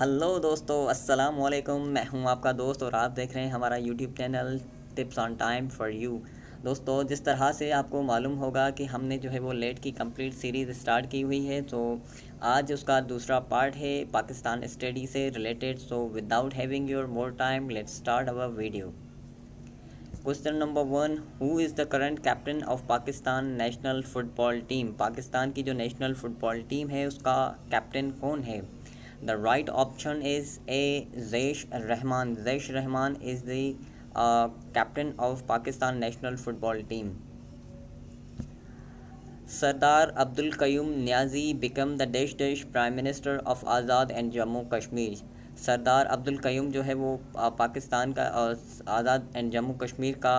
Hello दोस्तों, अस्सलाम वालेकुम। मैं हूं आपका दोस्त और आप देख रहे हैं हमारा YouTube channel tips on time for you. दोस्तों, जिस तरह से आपको मालूम होगा कि हमने जो है वो लेट की कंप्लीट सीरीज़ स्टार्ट की हुई है, तो आज उसका दूसरा पार्ट है पाकिस्तान स्टडी से related. So without having your more time, let's start our video. Question number 1, who is the current captain of Pakistan national football team? Pakistan की जो नेशनल फुटबॉल टीम है उसका कैप्टन कौन है? The right option is A. Zaish Rahman. Zaish Rahman is the captain of Pakistan national football team. Sardar Abdul Qayyum Niazi became the dash Prime Minister of Azad and Jammu Kashmir. सरदार अब्दुल कयूम जो है वो पाकिस्तान का आज़ाद and Jammu Kashmir का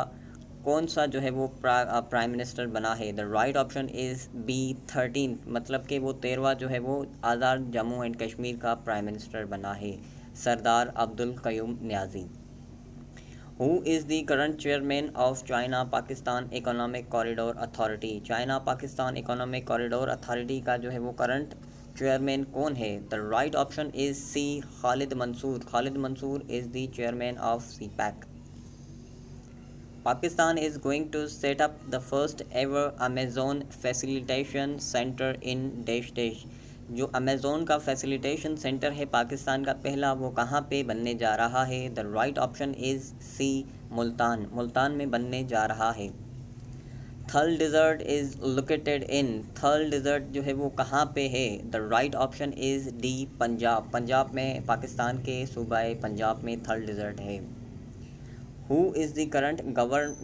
कौन सा जो है वो प्राइम मिनिस्टर बना है? The right option is B 13, मतलब कि वो 13वां जो है वो आज़ाद जम्मू एंड कश्मीर का प्राइम मिनिस्टर बना है, Sardar Abdul Qayyum Niazi. Who is the current chairman of China Pakistan economic corridor authority? China Pakistan economic corridor authority का जो है वो करंट चेयरमैन कौन है? The right option is C, Khalid Mansoor. Khalid Mansoor is the chairman of CPEC. Pakistan is going to set up the first ever Amazon facilitation center in dash dash। जो Amazon का facilitation centre है पाकिस्तान का पहला, वो कहाँ पे बनने जा रहा है? The right option is C, Multan. Multan में बनने जा रहा है। थल डिज़र्ट इज़ लोकेटेड इन। थल डिज़र्ट जो है वो कहाँ पे है? The right option is D, Punjab. Punjab में, पाकिस्तान के सूबाए पंजाब में थल डिज़र्ट है। Who is the current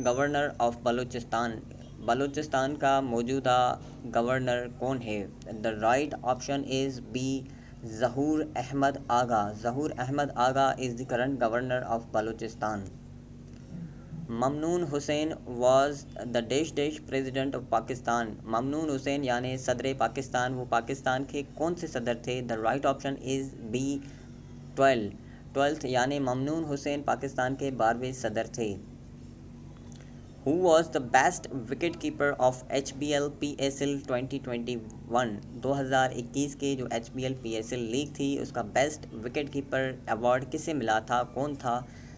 governor of Balochistan? Balochistan का मौजूदा गवर्नर कौन है? The right option is B, Zahoor Ahmed Agha. Zahoor Ahmed Agha is the current governor of Balochistan. Mamnoon Hussain was the dash dash president of Pakistan. Mamnoon Hussain यानी सदर पाकिस्तान, वो पाकिस्तान के कौन से सदर थे? The right option is B, 12th यानी ममनून हुसैन पाकिस्तान के 12वें सदर थे। Who was the best wicket keeper of HBL PSL 2021? 2021 के जो HBL PSL लीग थी उसका बेस्ट विकेट कीपर अवार्ड किसे मिला था? कौन था?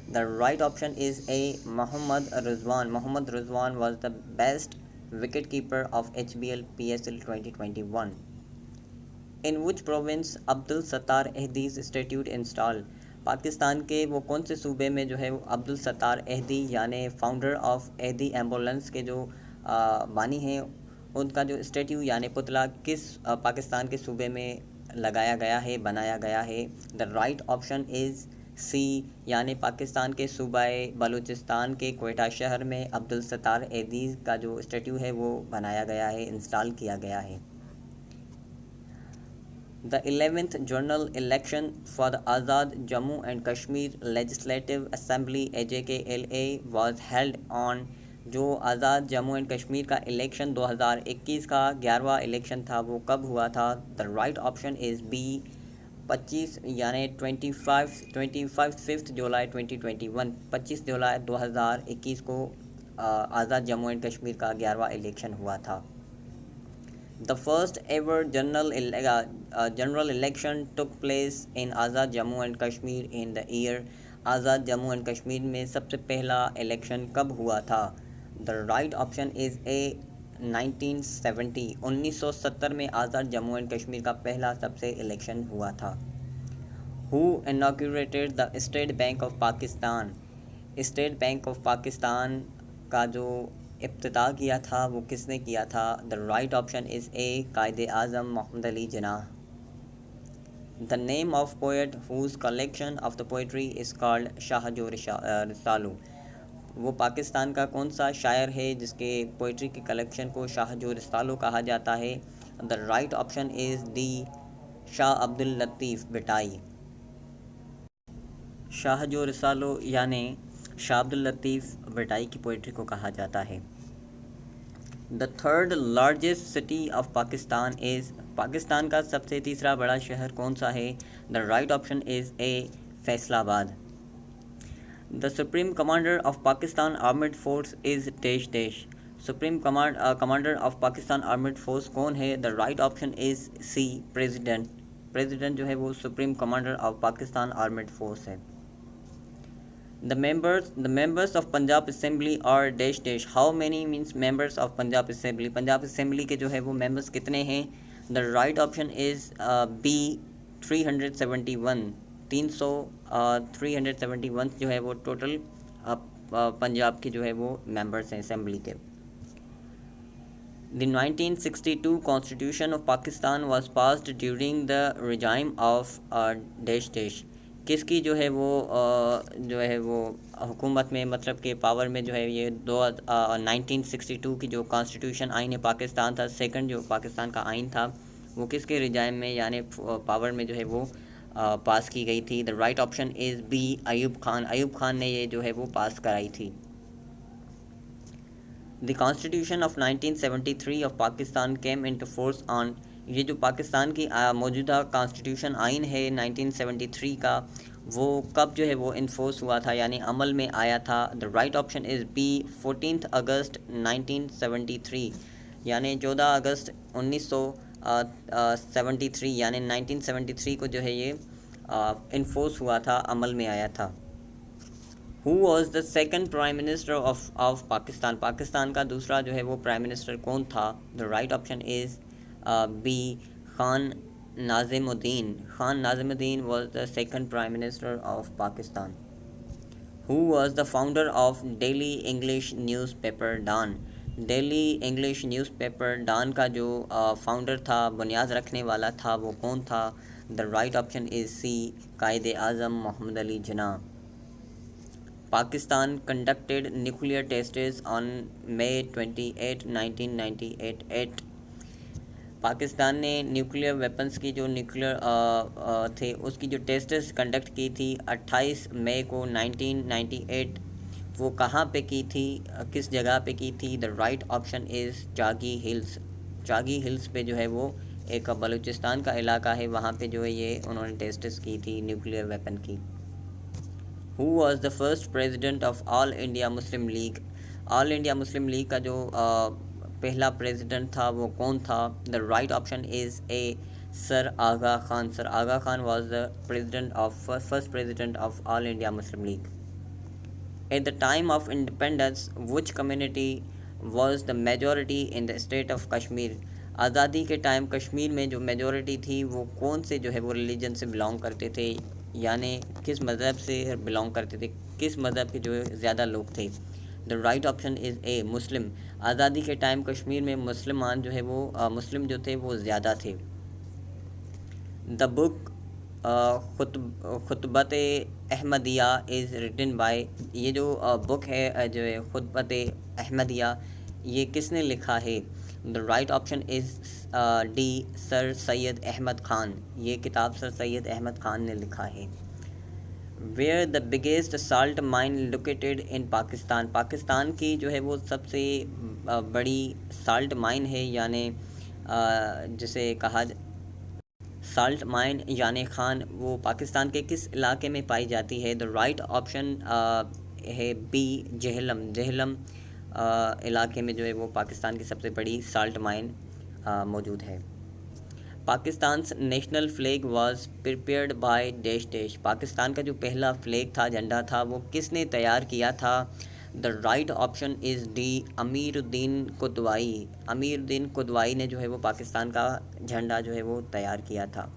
The right option is A, Mohammad Rizwan. Mohammad Rizwan was the best wicket keeper of HBL PSL 2021। In which province Abdul Sattar Edhi's institute install? Pakistan के वो कौन से सूबे में जो है वो अब्दुल सत्तार अहदी यानी फाउंडर ऑफ अहदी एम्बुलेंस के जो बानी हैं, उनका जो स्टैट्यू यानी पुतला किस पाकिस्तान के सूबे में लगाया गया है, बनाया गया है? The right option is C, यानी पाकिस्तान के सूबाए बलूचिस्तान के क्वेटा शहर में अब्दुल सत्तार अहदी का जो स्टैट्यू है वो बनाया गया है, इंस्टॉल किया गया है। The 11th general election for the Azad Jammu and Kashmir Legislative Assembly AJKLA was held on। जो आज़ाद जम्मू एंड कश्मीर का इलेक्शन 2021 का 11वां इलेक्शन था, वो कब हुआ था? The right option is B, 25 यानी 5 जुलाई 2021। 25 जुलाई 2021 को आज़ाद जम्मू एंड कश्मीर का 11वां इलेक्शन हुआ था। The first ever general election took place in Azad Jammu and Kashmir in the year। Azad Jammu and Kashmir में सबसे पहला इलेक्शन कब हुआ था? द राइट ऑप्शन इज़ ए, 1970। 1970 में आज़ाद जम्मू एंड कश्मीर का पहला सबसे इलेक्शन हुआ था। Who inaugurated the state bank of Pakistan? State bank of Pakistan का जो इफ्तिताह किया था वो किसने किया था? The right option is A, Quaid-e Azam Mohammad Ali Jinnah. The name of poet whose collection of the poetry is called Shah Jo Risalo. वो पाकिस्तान का कौन सा शायर है जिसके पोइट्री की कलेक्शन को शाहजो रिसालू कहा जाता है? The right option is D, Shah Abdul Latif Bhittai. Shah Jo Risalo यानी शाह अब्दुल लतीफ़ बिटाई की पोइट्री को कहा जाता है। The third largest city of Pakistan is. Pakistan का सबसे तीसरा बड़ा शहर कौन सा है? The right option is A, Faisalabad. The supreme commander of Pakistan armed force is dash dash. Supreme commander of Pakistan armed force कौन है? The right option is C, president. President जो है वो supreme commander of Pakistan armed force है। The members of Punjab Assembly are dash dash. How many means members of Punjab Assembly? Punjab assembly के जो है वो मेंबर्स कितने हैं? The right option is B 371। 371 जो है वो टोटल पंजाब के जो है वो मेंबर्स हैं असेंबली के। The 1962 Constitution of Pakistan was passed during the regime of dash dash. किसकी जो है वो हुकूमत में, मतलब के पावर में जो है ये 1962 की जो कॉन्स्टिट्यूशन आइन पाकिस्तान था, सेकंड जो पाकिस्तान का आइन था, वो किसके रिजाइम में यानी पावर में जो है वो पास की गई थी? The right option is B Ayub Khan. Ayub Khan ने ये जो है वो पास कराई थी। The constitution of 1973 of Pakistan came into force on. ये जो पाकिस्तान की मौजूदा कॉन्स्टिट्यूशन आइन है 1973 का, वो कब जो है वो इन्फोर्स हुआ था यानी अमल में आया था? The right option is B 14 अगस्त 1973 यानी 14 अगस्त 1973 यानी 1973 को जो है ये इन्फोर्स हुआ था, अमल में आया था। Who was the second prime minister of Pakistan? Pakistan का दूसरा जो है वो प्राइम मिनिस्टर कौन था? The right option is B Khan Nazimuddin. Khan Nazimuddin was the second prime minister of Pakistan. Who was the founder of daily English newspaper Dawn? Daily English newspaper Dawn का जो founder था, बुनियाद रखने वाला था, वो कौन था? The right option is C Quaid-e Azam Mohammad Ali Jinnah. Pakistan conducted nuclear tests on May 28, 1998. Pakistan ने न्यूक्लियर वेपन्स की जो न्यूक्लियर थे उसकी जो टेस्ट्स कंडक्ट की थी 28 मई को 1998। वो कहाँ पे की थी, किस जगह पे की थी? The right option is Chagai hills. Chagai hills पे जो है वो एक बलूचिस्तान का इलाका है, वहाँ पे जो है ये उन्होंने टेस्ट्स की थी न्यूक्लियर वेपन की। Who was the first president of All India Muslim League? All India Muslim League का जो पहला प्रेसिडेंट था वो कौन था? The right option is A sir Aga Khan. Sir Aga Khan was the president of first president of All India Muslim League. At the time of independence which community was the majority in the state of Kashmir? आज़ादी के time Kashmir में जो मेजॉरिटी थी वो कौन से जो है वो रिलीजन से बिलोंग करते थे, यानी किस मज़हब से बिलोंग करते थे, किस मज़हब के जो ज़्यादा लोग थे? The right option is A Muslim. आज़ादी के टाइम कश्मीर में मुसलमान जो है वो मुस्लिम जो थे वो ज़्यादा थे। The book Khutbat Ahmadiya is written by. ये जो बुक है जो है खुतबत अहमदिया, ये किसने लिखा है? The right option is D sir Syed Ahmed Khan. ये किताब सर सैयद अहमद ख़ान ने लिखा है। Where the biggest salt mine located in Pakistan? Pakistan की जो है वो सबसे बड़ी साल्ट माइन है, यानी जिसे कहा साल्ट माइन यानी खान, वो पाकिस्तान के किस इलाके में पाई जाती है? द राइट ऑप्शन है बी जेहलम। जेहलम इलाके में जो है वो पाकिस्तान की सबसे बड़ी साल्ट माइन मौजूद है। Pakistan national flag was prepared by dash dash. Pakistan का जो पहला फ्लैग था, झंडा था, वो किसने तैयार किया था? The right option is D Amiruddin Kidwai. Amiruddin Kidwai ने जो है वो पाकिस्तान का झंडा जो है वो तैयार किया था।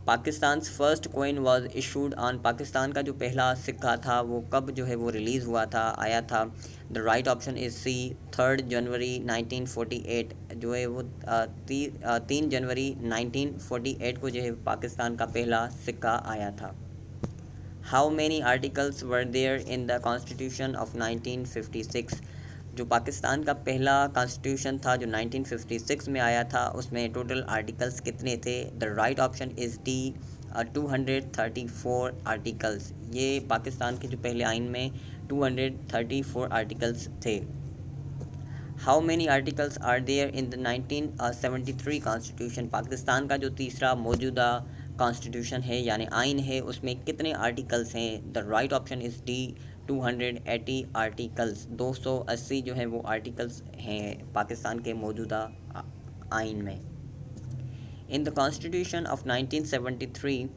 Pakistan first coin was issued on. Pakistan का जो पहला सिक्का था वो कब जो है वो रिलीज़ हुआ था, आया था? The right option is C 3 जनवरी 1948। जो है वो 3 जनवरी 1948 को जो है पाकिस्तान का पहला सिक्का आया था। How many articles were there in the constitution of 1956? जो पाकिस्तान का पहला कॉन्स्टिट्यूशन था जो 1956 में आया था, उसमें टोटल आर्टिकल्स कितने थे? The right option is D 234 articles. ये पाकिस्तान के जो पहले आइन में 234 आर्टिकल्स थे। How many articles are there in the 1973 constitution? Pakistan का जो तीसरा मौजूदा कॉन्स्टिट्यूशन है यानी आइन है, उसमें कितने आर्टिकल्स हैं? The right option is D 280 articles. 280 जो है वो आर्टिकल्स हैं पाकिस्तान के मौजूदा आइन में। In the Constitution of 1973,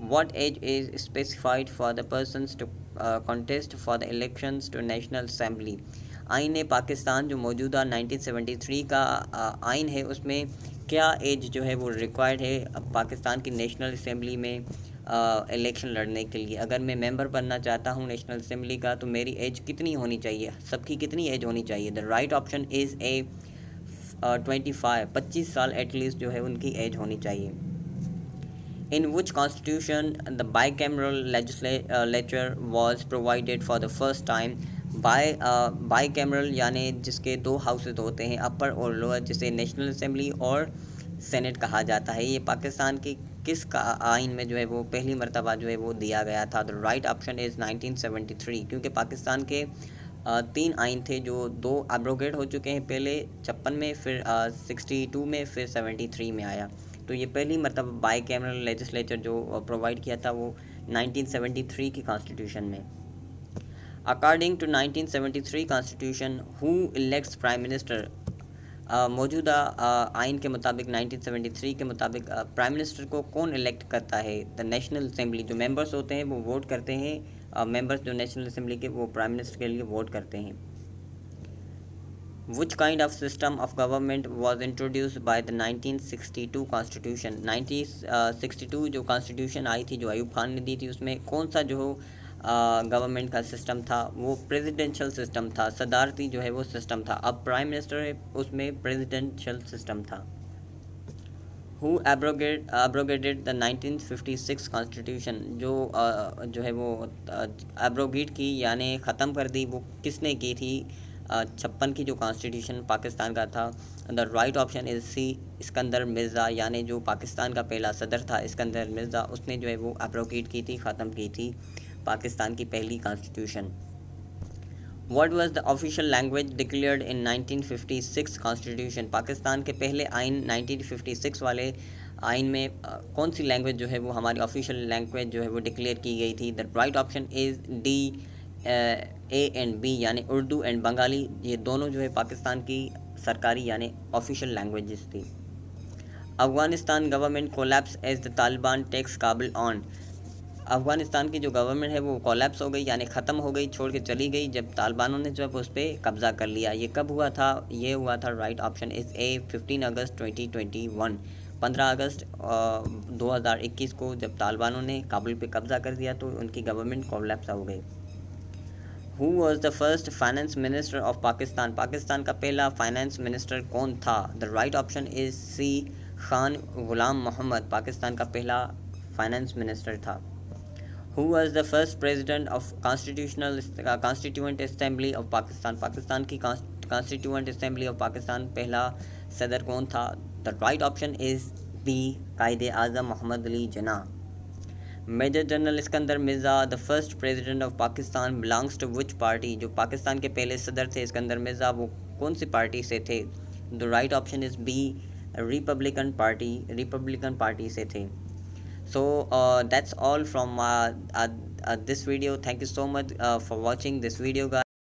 what age is specified for the persons to contest for the elections to National Assembly? आइन पाकिस्तान जो मौजूदा 1973 का आइन है उसमें क्या एज जो है वो रिक्वायर्ड है पाकिस्तान की नेशनल असेंबली में इलेक्शन लड़ने के लिए? अगर मैं मेंबर बनना चाहता हूँ नेशनल असेंबली का तो मेरी एज कितनी होनी चाहिए, सबकी कितनी एज होनी चाहिए? द राइट ऑप्शन इज़ ए 25 साल एटलीस्ट जो है उनकी एज होनी चाहिए। In which constitution the bicameral legislature was provided for the first time? Bicameral यानी जिसके दो हाउसेज होते हैं, अपर और लोअर, जिसे नेशनल असेंबली और सेनेट कहा जाता है, ये पाकिस्तान की किस का आइन में जो है वो पहली मरतबा जो है वो दिया गया था? द राइट ऑप्शन इज़ 1973, क्योंकि पाकिस्तान के तीन आइन थे जो दो एब्रोगेट हो चुके हैं, पहले 56 में, फिर 62 में, फिर 73 में आया। तो ये पहली मरतबा बाई कैमरल लेजिस्लेचर जो प्रोवाइड किया था वो 1973 की कॉन्स्टिट्यूशन में। According to 1973 constitution, who elects prime minister? मौजूदा आइन के मुताबिक 1973 के मुताबिक प्राइम मिनिस्टर को कौन इलेक्ट करता है? द नेशनल असेंबली, जो मेंबर्स होते हैं वो वोट करते हैं, मेंबर्स जो नेशनल असेंबली के वो प्राइम मिनिस्टर के लिए वोट करते हैं। Which kind of system of government was introduced by the 1962 Constitution? 1962 जो कॉन्स्टिट्यूशन आई थी, जो अयूब खान ने दी थी, उसमें कौन सा जो गवर्नमेंट का सिस्टम था? वो प्रेसिडेंशियल सिस्टम था, सदारती जो है वो सिस्टम था। अब प्राइम मिनिस्टर है, उसमें प्रेसिडेंशियल सिस्टम था। Who abrogated the 1956 constitution? जो है वो एब्रोगेट की यानी ख़त्म कर दी, वो किसने की थी? 56 की जो कॉन्स्टिट्यूशन पाकिस्तान का था। The right option is C, Iskander Mirza, यानी जो पाकिस्तान का पहला सदर था इस्कंदर मिर्ज़ा, उसने जो है वो एब्रोगेट की थी, ख़त्म की थी पाकिस्तान की पहली constitution. What was the official language declared in 1956 constitution? Pakistan के पहले आइन 1956 वाले आइन में कौन सी लैंग्वेज जो है वो हमारी ऑफिशियल लैंग्वेज जो है वो डिक्लेयर की गई थी? The right option is D, A and B, यानी उर्दू एंड बंगाली, ये दोनों जो है पाकिस्तान की सरकारी यानी ऑफिशियल लैंग्वेजेस थी। Afghanistan government collapse as the Taliban takes Kabul on? Afghanistan की जो गवर्नमेंट है वो कोलैप्स हो गई यानी ख़त्म हो गई, छोड़ के चली गई जब तालिबानों ने जो है उस पर कब्ज़ा कर लिया। ये कब हुआ था? ये हुआ था, राइट ऑप्शन इज़ ए 15 अगस्त 2021, 15 अगस्त 2021 को जब तालिबानों ने काबुल पे कब्ज़ा कर दिया तो उनकी गवर्नमेंट कोलैप्स हो गई। Who was the first finance minister of Pakistan? Pakistan का पहला फाइनेंस मिनिस्टर कौन था? The right option is C, Khan Ghulam Mohammad Pakistan का पहला फाइनेंस मिनिस्टर था। Who was the first president of Constituent Assembly of Pakistan? Pakistan की Constituent Assembly of Pakistan पहला सदर कौन था? The right option is B, Quaid-e Azam Mohammad Ali Jinnah. Major general Iskander Mirza, the first president of Pakistan, belongs to which party? जो पाकिस्तान के पहले सदर थे इस्कंदर मिर्ज़ा, वो कौन सी पार्टी से थे? The right option is B, republican party से थे। So that's all from this video. Thank you so much for watching this video, guys.